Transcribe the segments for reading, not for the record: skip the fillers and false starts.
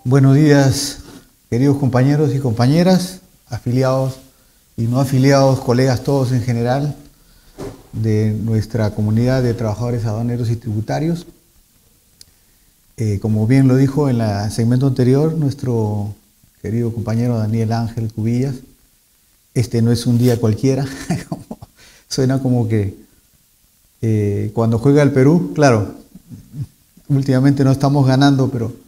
Buenos días, queridos compañeros y compañeras, afiliados y no afiliados, colegas todos en general de nuestra comunidad de trabajadores aduaneros y tributarios. Como bien lo dijo en el segmento anterior nuestro querido compañero Daniel Ángel Cubillas, este no es un día cualquiera. Suena como que cuando juega el Perú, claro, últimamente no estamos ganando, pero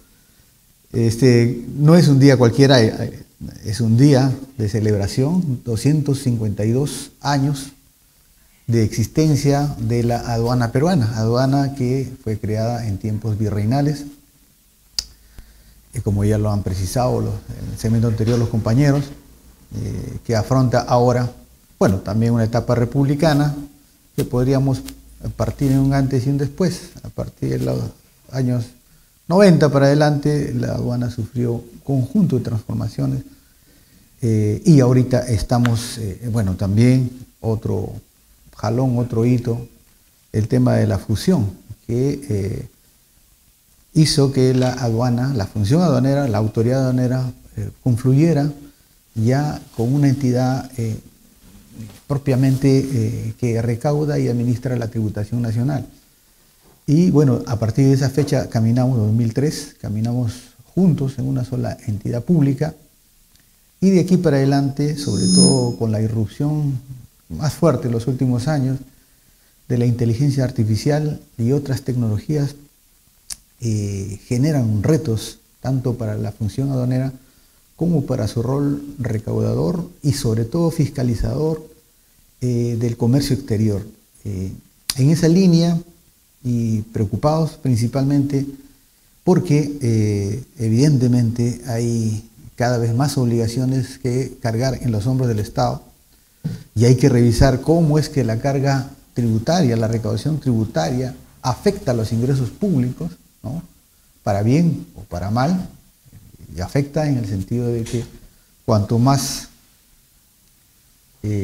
no es un día cualquiera, es un día de celebración, 252 años de existencia de la aduana peruana, aduana que fue creada en tiempos virreinales, como ya lo han precisado en el segmento anterior los compañeros, que afronta ahora, bueno, también una etapa republicana, que podríamos partir en un antes y un después. A partir de los años 90 para adelante, la aduana sufrió un conjunto de transformaciones y ahorita estamos, bueno, también otro jalón, otro hito, el tema de la fusión, que hizo que la aduana, la función aduanera, la autoridad aduanera confluyera ya con una entidad propiamente que recauda y administra la tributación nacional. Y bueno, a partir de esa fecha caminamos, 2003, caminamos juntos en una sola entidad pública, y de aquí para adelante, sobre todo con la irrupción más fuerte en los últimos años de la inteligencia artificial y otras tecnologías, generan retos tanto para la función aduanera como para su rol recaudador y sobre todo fiscalizador del comercio exterior. En esa línea, y preocupados principalmente porque evidentemente hay cada vez más obligaciones que cargar en los hombros del Estado, y hay que revisar cómo es que la carga tributaria, la recaudación tributaria afecta a los ingresos públicos, ¿no? Para bien o para mal, y afecta en el sentido de que cuanto más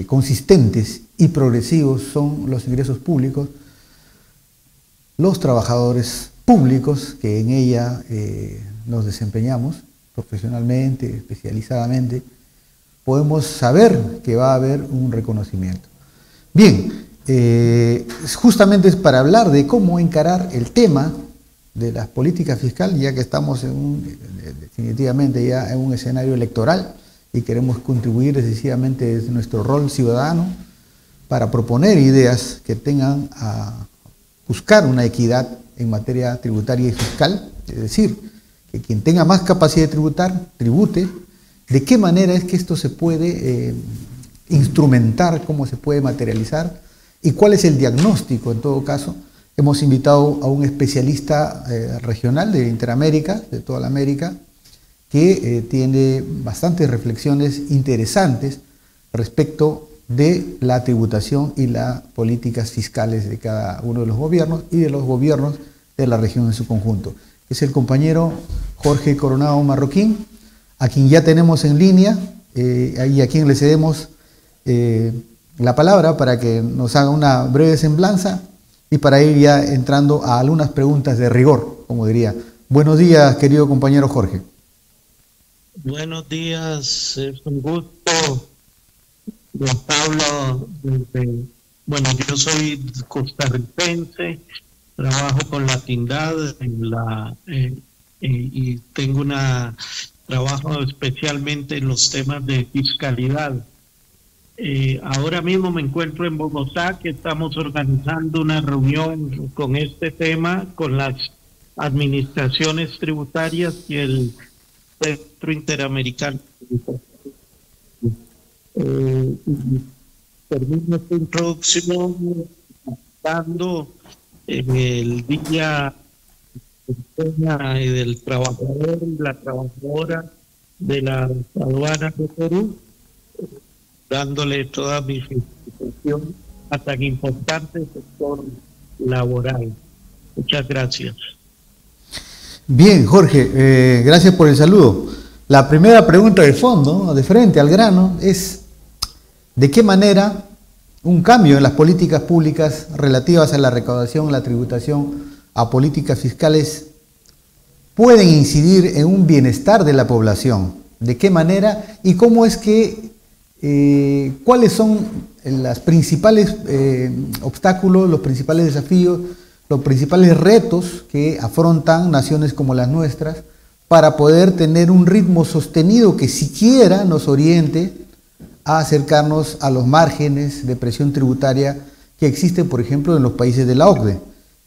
consistentes y progresivos son los ingresos públicos, los trabajadores públicos que en ella nos desempeñamos profesionalmente, especializadamente, podemos saber que va a haber un reconocimiento. Bien, justamente es para hablar de cómo encarar el tema de las políticas fiscales, ya que estamos definitivamente ya en un escenario electoral y queremos contribuir decisivamente desde nuestro rol ciudadano para proponer ideas que tengan a buscar una equidad en materia tributaria y fiscal, es decir, que quien tenga más capacidad de tributar, tribute. ¿De qué manera es que esto se puede instrumentar, cómo se puede materializar y cuál es el diagnóstico en todo caso? Hemos invitado a un especialista regional de Interamérica, de toda la América, que tiene bastantes reflexiones interesantes respecto de la tributación y las políticas fiscales de cada uno de los gobiernos y de los gobiernos de la región en su conjunto. Es el compañero Jorge Coronado Marroquín, a quien ya tenemos en línea y a quien le cedemos la palabra para que nos haga una breve semblanza y para ir ya entrando a algunas preguntas de rigor, como diría. Buenos días, querido compañero Jorge. Buenos días, es un gusto. Don Pablo, bueno, yo soy costarricense, trabajo con la Tindad y tengo trabajo especialmente en los temas de fiscalidad. Ahora mismo me encuentro en Bogotá, que estamos organizando una reunión con este tema, con las administraciones tributarias y el Centro Interamericano. Termino esta introducción dando el día del trabajador y la trabajadora de la aduana de Perú, dándole toda mi felicitación a tan importante sector laboral. Muchas gracias. Bien, Jorge, gracias por el saludo. La primera pregunta de fondo, ¿no?, de frente al grano, es ¿de qué manera un cambio en las políticas públicas relativas a la recaudación, la tributación, a políticas fiscales pueden incidir en un bienestar de la población. ¿De qué manera? Y cómo es que, cuáles son los principales obstáculos, los principales desafíos, los principales retos que afrontan naciones como las nuestras para poder tener un ritmo sostenido que siquiera nos oriente a acercarnos a los márgenes de presión tributaria que existen, por ejemplo, en los países de la OCDE,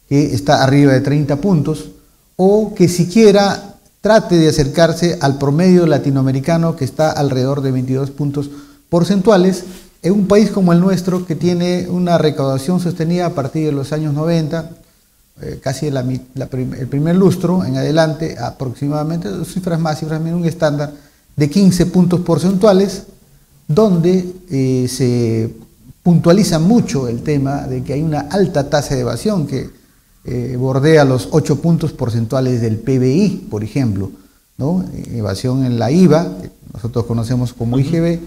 que está arriba de 30 puntos, o que siquiera trate de acercarse al promedio latinoamericano, que está alrededor de 22 puntos porcentuales, en un país como el nuestro, que tiene una recaudación sostenida a partir de los años 90, casi el primer lustro en adelante, aproximadamente, cifras más, cifras menos, un estándar de 15 puntos porcentuales, donde se puntualiza mucho el tema de que hay una alta tasa de evasión que bordea los 8 puntos porcentuales del PBI, por ejemplo, ¿no? Evasión en la IVA, que nosotros conocemos como IGB,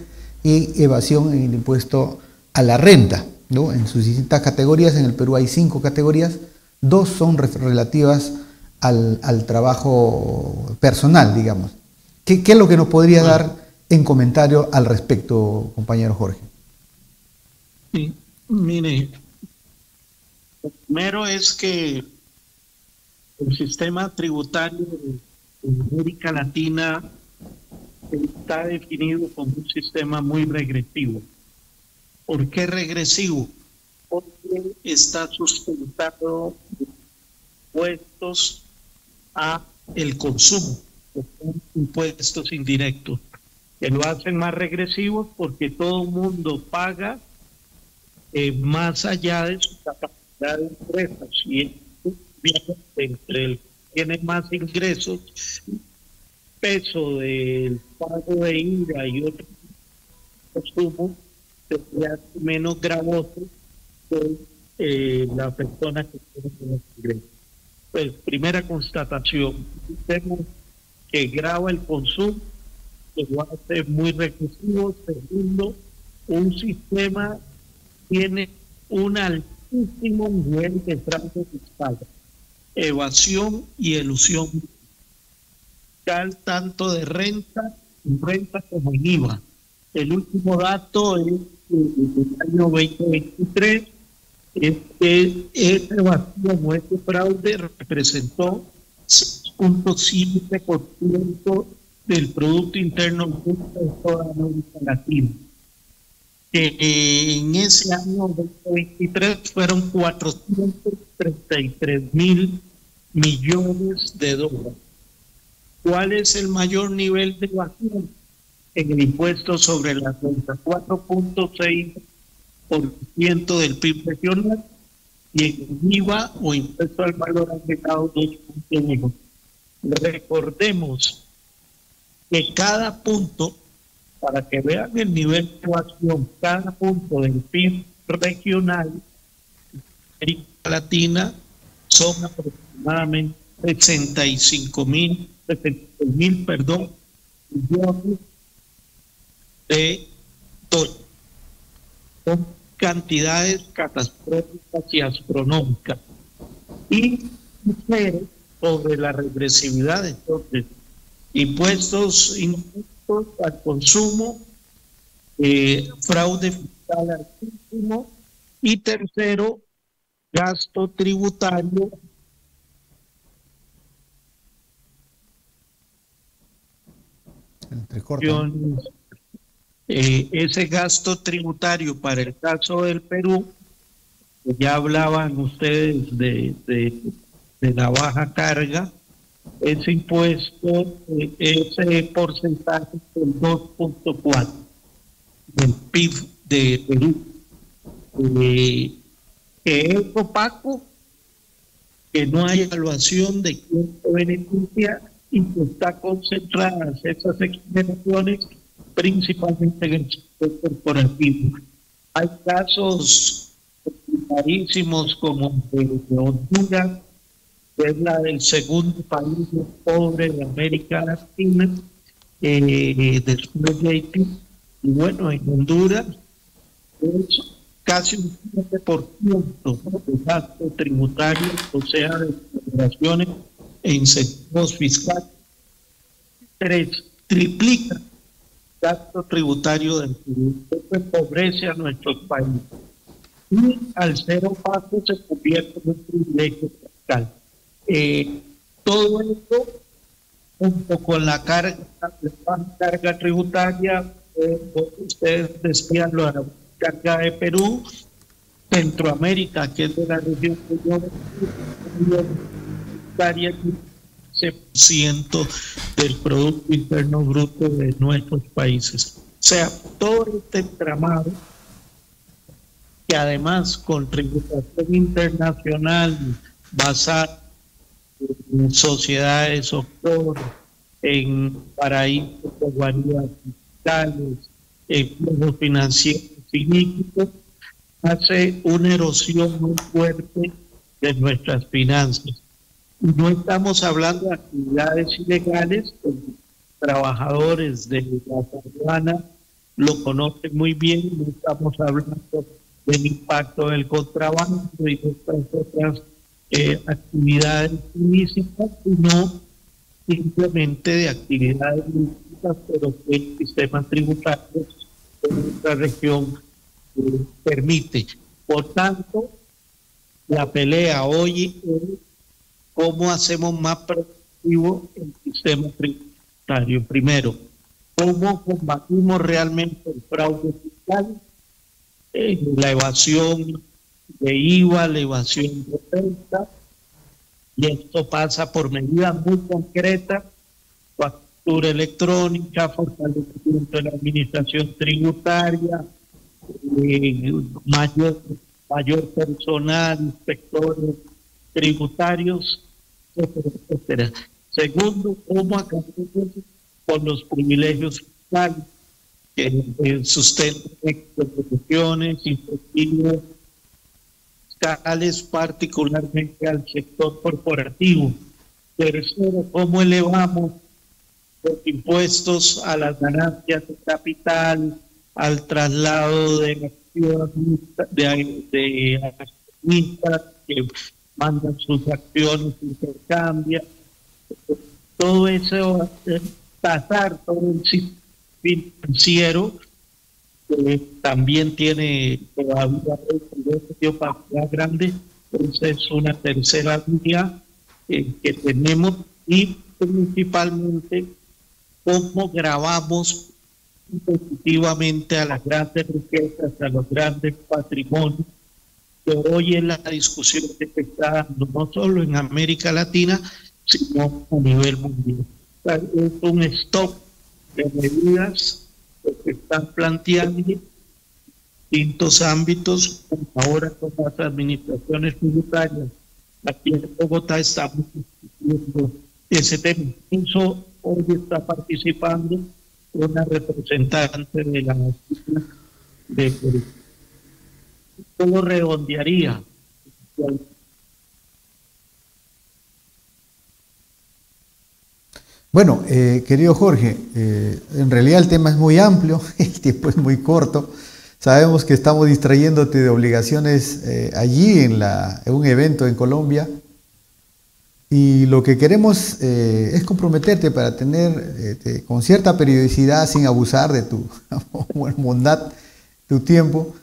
y evasión en el impuesto a la renta, ¿no? En sus distintas categorías. En el Perú hay 5 categorías, 2 son relativas al trabajo personal, digamos. ¿Qué es lo que nos podría dar en comentario al respecto, compañero Jorge? Sí, mire, lo primero es que el sistema tributario de América Latina está definido como un sistema muy regresivo. ¿Por qué regresivo? Porque está sustentado en impuestos a el consumo, que son impuestos indirectos, que lo hacen más regresivos porque todo el mundo paga más allá de su capacidad de ingresos. Y entre el que tiene más ingresos, peso del pago de IVA y otros consumos se hace menos gravoso que la persona que tiene menos ingresos. Pues, primera constatación, un sistema que grava el consumo, que lo hace muy regresivo. Segundo, un sistema tiene un altísimo nivel de fraude fiscal, evasión y elusión fiscal, tanto de renta como en IVA. El último dato es del año 2023, es que esa evasión o ese fraude representó 6.7% del Producto Interno Bruto de toda América Latina. En ese año 2023 fueron 433.000 millones de dólares. ¿Cuál es el mayor nivel de evasión? En el impuesto sobre la renta, 4.6% del PIB regional, y en el IVA o impuesto al valor agregado 2.1%. Recordemos que cada punto, para que vean el nivel de evasión, cada punto del PIB regional en América Latina son aproximadamente 66.000 millones de dólares. Son cantidades catastróficas y astronómicas. Y sobre la regresividad, entonces, impuestos al consumo, fraude fiscal altísimo, y tercero, gasto tributario. Ese gasto tributario para el caso del Perú, ya hablaban ustedes de la baja carga, ese impuesto, ese porcentaje del 2.4 del PIB de Perú, que es opaco, que no hay evaluación de quién se beneficia y que está concentradas esas explicaciones principalmente en el sector corporativo. Hay casos clarísimos como de Honduras, que es la del segundo país más pobre de América Latina, después de Haití. Y bueno, en Honduras es casi un 7% de gasto tributario, o sea, de operaciones e incentivos fiscales. 3, triplica el gasto tributario del Perú. Esto empobrece a nuestros países. Y al cero paso se convierte en un privilegio fiscal. Todo esto, junto con la carga tributaria, ustedes decían la carga de Perú, Centroamérica, que es de la región que yo tributaria, 15% del Producto Interno Bruto de nuestros países. O sea, todo este entramado, que además con tributación internacional basada en sociedades offshore, en paraísos de guaridas fiscales, en flujos financieros ilícitos, hace una erosión muy fuerte de nuestras finanzas. No estamos hablando de actividades ilegales, pues trabajadores de la aduana lo conocen muy bien, no estamos hablando del impacto del contrabando y de estas otras actividades ilícitas, sino simplemente de actividades ilícitas, pero que el sistema tributario de nuestra región permite. Por tanto, la pelea hoy es cómo hacemos más productivo el sistema tributario. Primero, cómo combatimos realmente el fraude fiscal, la evasión de IVA, la evasión de renta, y esto pasa por medidas muy concretas: factura electrónica, fortalecimiento de la administración tributaria, mayor personal, inspectores tributarios, etcétera, etcétera. Segundo, cómo acabar con los privilegios fiscales que sustentan expropiaciones, incentivos fiscales, particularmente al sector corporativo. Tercero, cómo elevamos los impuestos a las ganancias de capital, al traslado de acciones de accionistas que mandan sus acciones, intercambian. Todo eso, tasar todo el sistema financiero, que también tiene todavía opacidad grande. Entonces es una tercera línea que tenemos, y principalmente cómo gravamos positivamente a las grandes riquezas, a los grandes patrimonios, que hoy es la discusión que se está dando no solo en América Latina, sino a nivel mundial. O sea, es un stock de medidas que se están planteando en distintos ámbitos. Ahora con las administraciones tributarias aquí en Bogotá estamos discutiendo ese tema. Incluso hoy está participando una representante de la de Perú. ¿Cómo redondearía? Bueno, querido Jorge, en realidad el tema es muy amplio, el tiempo es muy corto. Sabemos que estamos distrayéndote de obligaciones allí en un evento en Colombia, y lo que queremos es comprometerte para tener con cierta periodicidad, sin abusar de tu bondad, tu tiempo,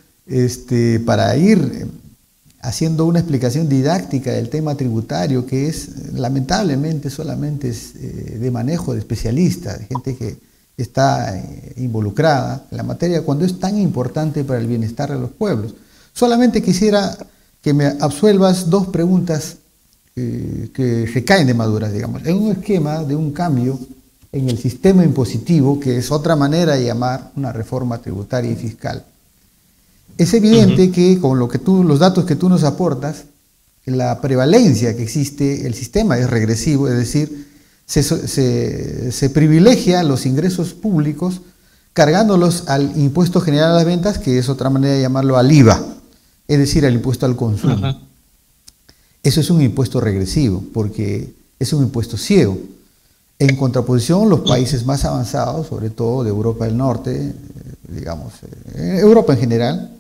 para ir haciendo una explicación didáctica del tema tributario, que es lamentablemente solamente de manejo de especialistas, de gente que está involucrada en la materia, cuando es tan importante para el bienestar de los pueblos. Solamente quisiera que me absuelvas dos preguntas que se caen de maduras, digamos, en un esquema de un cambio en el sistema impositivo, que es otra manera de llamar una reforma tributaria y fiscal. Es evidente que con los datos que tú nos aportas, la prevalencia que existe, el sistema es regresivo, es decir, se privilegia los ingresos públicos cargándolos al impuesto general a las ventas, que es otra manera de llamarlo, al IVA, es decir, al impuesto al consumo. Eso es un impuesto regresivo, porque es un impuesto ciego. En contraposición, los países más avanzados, sobre todo de Europa del Norte, digamos, Europa en general,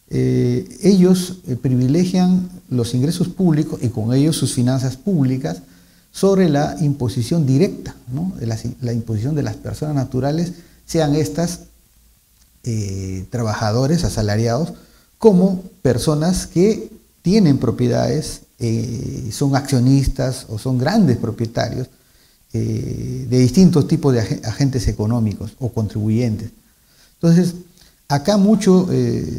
ellos privilegian los ingresos públicos y con ellos sus finanzas públicas sobre la imposición directa, ¿no? La imposición de las personas naturales, sean estas trabajadores asalariados como personas que tienen propiedades, son accionistas o son grandes propietarios de distintos tipos de agentes económicos o contribuyentes. Entonces, acá mucho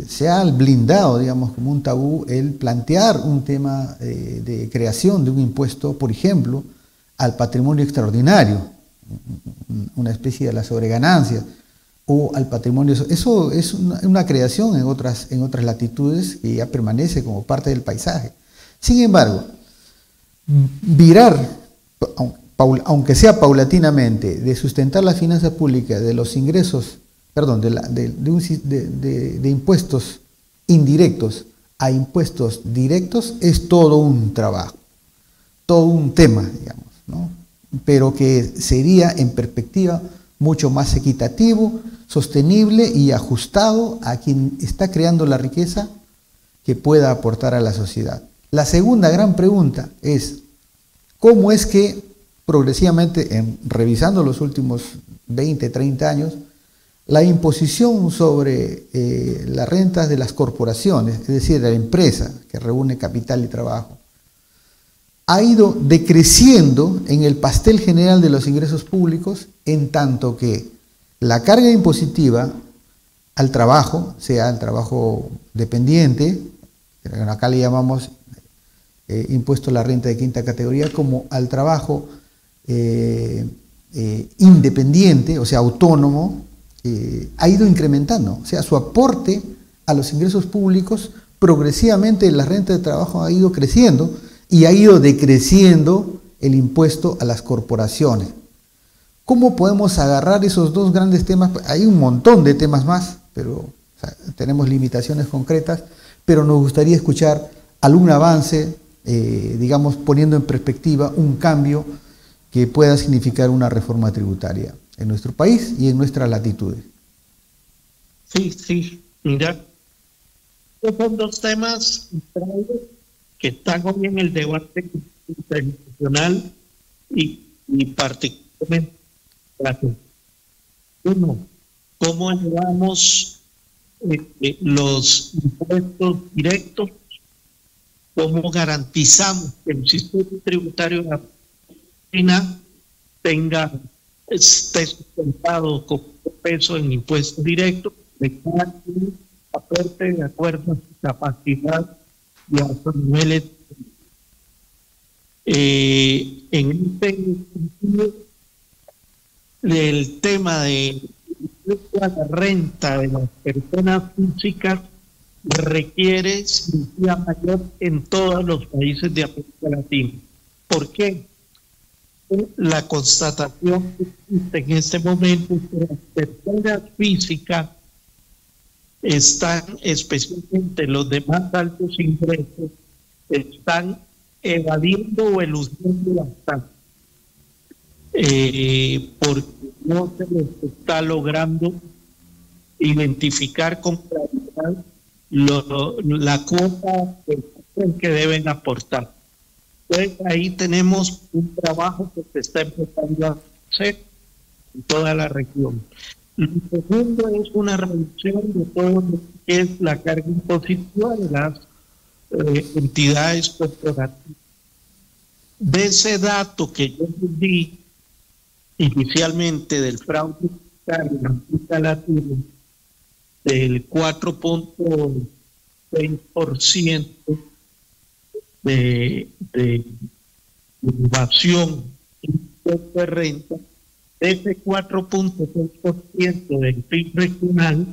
se ha blindado, digamos, como un tabú el plantear un tema de creación de un impuesto, por ejemplo, al patrimonio extraordinario, una especie de la sobreganancia, o al patrimonio. Eso es una creación en otras latitudes que ya permanece como parte del paisaje. Sin embargo, virar, aunque sea paulatinamente, de sustentar las finanzas públicas de los ingresos, perdón, de impuestos indirectos a impuestos directos, es todo un trabajo, todo un tema, digamos, ¿no? Pero que sería en perspectiva mucho más equitativo, sostenible y ajustado a quien está creando la riqueza que pueda aportar a la sociedad. La segunda gran pregunta es, ¿cómo es que progresivamente, revisando los últimos 20, 30 años, la imposición sobre las rentas de las corporaciones, es decir, de la empresa que reúne capital y trabajo, ha ido decreciendo en el pastel general de los ingresos públicos, en tanto que la carga impositiva al trabajo, sea el trabajo dependiente, que acá le llamamos impuesto a la renta de quinta categoría, como al trabajo independiente, o sea, autónomo, ha ido incrementando. O sea, su aporte a los ingresos públicos, progresivamente la renta de trabajo ha ido creciendo y ha ido decreciendo el impuesto a las corporaciones. ¿Cómo podemos agarrar esos dos grandes temas? Hay un montón de temas más, pero tenemos limitaciones concretas, pero nos gustaría escuchar algún avance, digamos, poniendo en perspectiva un cambio que pueda significar una reforma tributaria en nuestro país y en nuestras latitudes. Sí, mira, estos son dos temas que están hoy en el debate internacional y particularmente. Uno, ¿cómo elevamos los impuestos directos? ¿Cómo garantizamos que el sistema tributario de la Argentina esté sustentado con peso en impuestos directos, de cada quien aporte de acuerdo a su capacidad y a sus niveles? En este sentido, el tema de la renta de las personas físicas requiere cirugía mayor en todos los países de América Latina. ¿Por qué? La constatación que existe en este momento es que las personas físicas están, especialmente los de más altos ingresos, están evadiendo o eludiendo las tasas. Porque no se les está logrando identificar con claridad la cuota que deben aportar. Entonces ahí tenemos un trabajo que se está empezando a hacer en toda la región. Lo segundo es una reducción de todo lo que es la carga impositiva de las entidades corporativas. De ese dato que yo les di inicialmente del fraude fiscal en América Latina, del 4.6% de evasión impuesto de renta, ese 4.6% del PIB regional,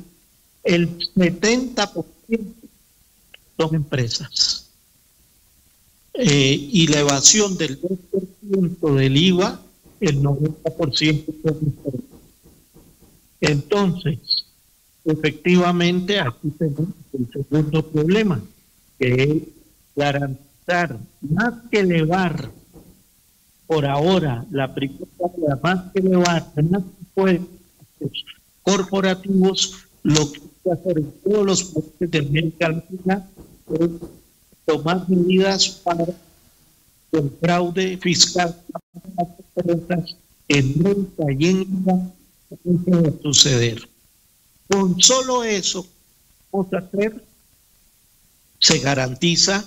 el 70% son empresas. Y la evasión del 2% del IVA, el 90% son empresas. Entonces, efectivamente, aquí tenemos el segundo problema, que es garantizar, más que elevar por ahora la primera, más que elevar más impuestos corporativos, lo que hay que hacer en todos los países de América Latina es tomar medidas para con fraude fiscal en renta y en IVA no puede suceder. Con solo eso vamos a hacer, se garantiza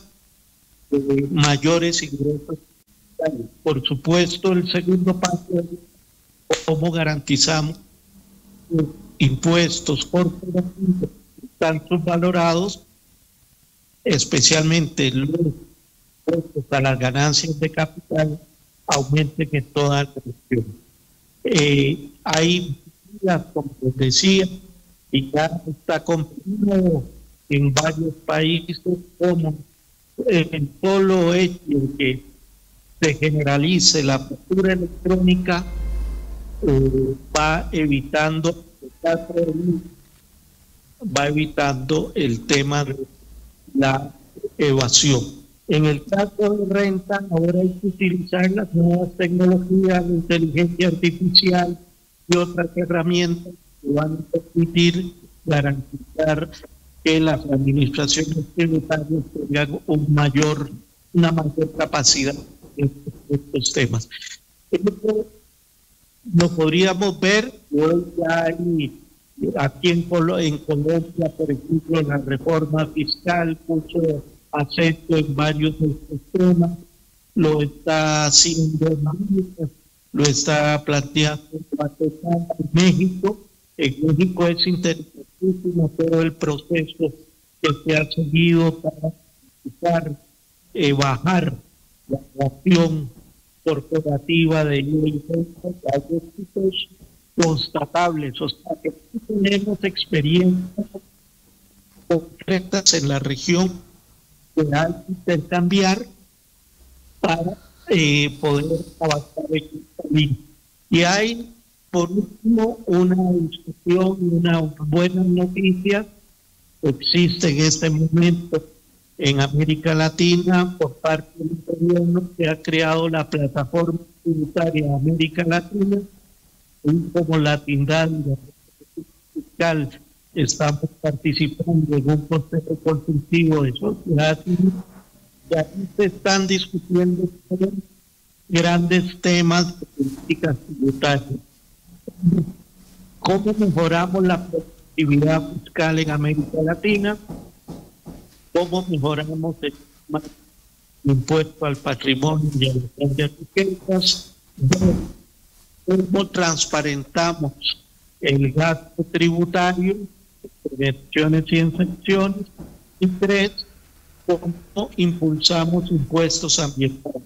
mayores ingresos. Por supuesto, el segundo paso es cómo garantizamos impuestos corporativos tan subvalorados, especialmente los impuestos a las ganancias de capital, aumenten en toda la región. Hay, como les decía, y ya está comprobado en varios países, como el solo hecho de que se generalice la factura electrónica va evitando el tema de la evasión. En el caso de renta, ahora hay que utilizar las nuevas tecnologías, la inteligencia artificial y otras herramientas que van a permitir garantizar que las administraciones tributarias tengan una mayor capacidad en estos temas. Esto lo podríamos ver, hoy ya hay aquí en Colombia, por ejemplo, la reforma fiscal puso acento en varios de estos temas, lo está haciendo lo está planteando en México. En México es interesantísimo todo el proceso que se ha seguido para bajar la relación corporativa de impuestos a éxitos constatables. O sea, que tenemos experiencias concretas en la región que hay que intercambiar para poder avanzar en el camino. Y hay, por último, una discusión, una buena noticia. Existe en este momento en América Latina, por parte del gobierno, que ha creado la plataforma tributaria de América Latina, y como Latindad y la fiscal estamos participando en un proceso consultivo de sociedad civil, y aquí se están discutiendo grandes temas de políticas tributarias. ¿Cómo mejoramos la productividad fiscal en América Latina? ¿Cómo mejoramos el impuesto al patrimonio y a las grandes riquezas? ¿Cómo transparentamos el gasto tributario, prevenciones y exenciones? Y 3, ¿cómo impulsamos impuestos ambientales?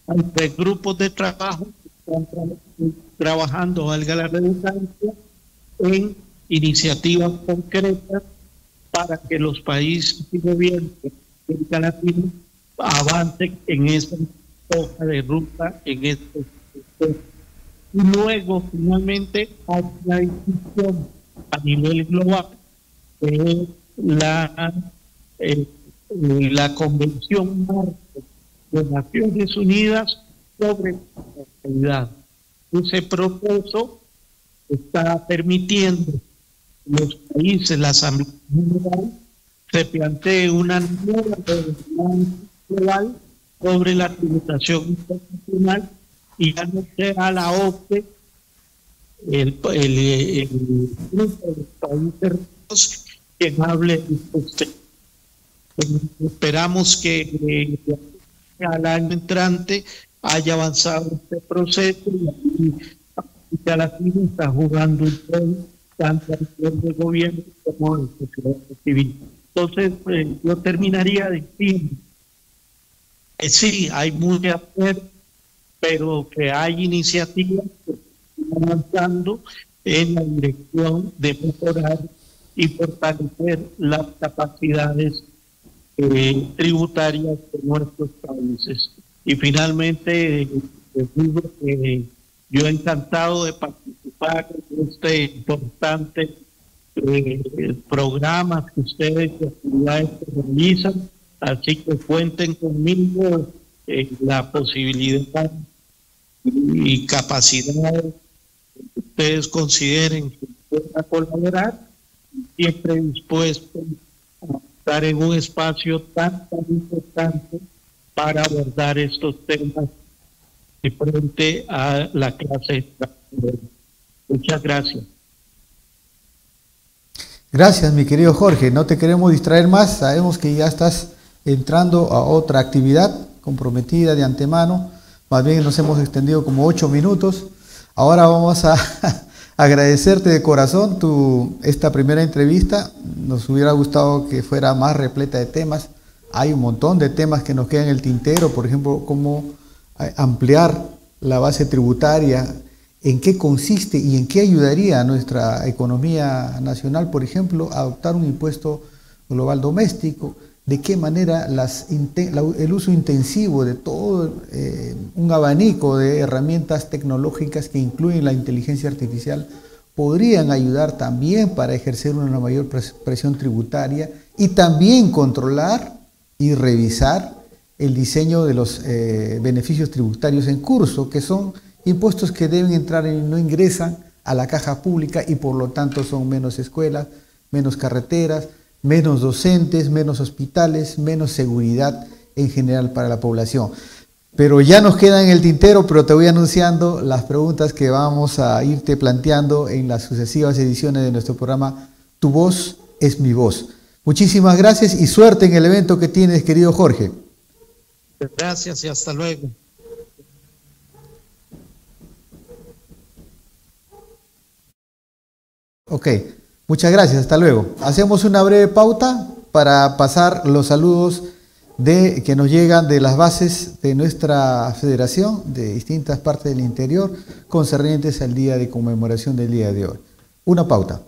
Hay 3 grupos de trabajo que están trabajando, valga la redundancia, en iniciativas concretas para que los países y gobiernos de América Latina avancen en esa hoja de ruta, en estos procesos. Y luego, finalmente, hay una discusión a nivel global de la Convención Marco de Naciones Unidas sobre prosperidad. Ese proceso está permitiendo los países, la Asamblea General, se plantee una nueva gobernanza global sobre la tributación internacional y ya no sea la OCDE el grupo de países ricos quien hable de usted. Esperamos que al año entrante haya avanzado este proceso y América Latina está jugando un rol tanto a nivel de gobierno como de sociedad civil. Entonces, yo terminaría diciendo que sí, hay mucho que hacer, pero que hay iniciativas que están avanzando en la dirección de mejorar y fortalecer las capacidades tributarias de nuestros países. Y finalmente, les digo que yo encantado de participar en este importante programa que ustedes de actividades que realizan, así que cuenten conmigo la posibilidad y capacidad que ustedes consideren que puedan colaborar, siempre dispuesto a estar en un espacio tan importante para abordar estos temas de frente a la clase trabajadora. Muchas gracias. Gracias, mi querido Jorge. No te queremos distraer más. Sabemos que ya estás entrando a otra actividad comprometida de antemano. Más bien nos hemos extendido como 8 minutos. Ahora vamos a agradecerte de corazón esta primera entrevista. Nos hubiera gustado que fuera más repleta de temas. Hay un montón de temas que nos quedan en el tintero. Por ejemplo, cómo ampliar la base tributaria, en qué consiste y en qué ayudaría a nuestra economía nacional, por ejemplo, a adoptar un impuesto global doméstico, de qué manera el uso intensivo de todo un abanico de herramientas tecnológicas que incluyen la inteligencia artificial podrían ayudar también para ejercer una mayor presión tributaria y también controlar y revisar el diseño de los beneficios tributarios en curso, que son impuestos que deben entrar y no ingresan a la caja pública y por lo tanto son menos escuelas, menos carreteras, menos docentes, menos hospitales, menos seguridad en general para la población. Pero ya nos queda en el tintero, pero te voy anunciando las preguntas que vamos a irte planteando en las sucesivas ediciones de nuestro programa Tu Voz es mi Voz. Muchísimas gracias y suerte en el evento que tienes, querido Jorge. Gracias y hasta luego. Ok, muchas gracias, hasta luego. Hacemos una breve pauta para pasar los saludos que nos llegan de las bases de nuestra federación, de distintas partes del interior, concernientes al día de conmemoración del día de hoy. Una pauta.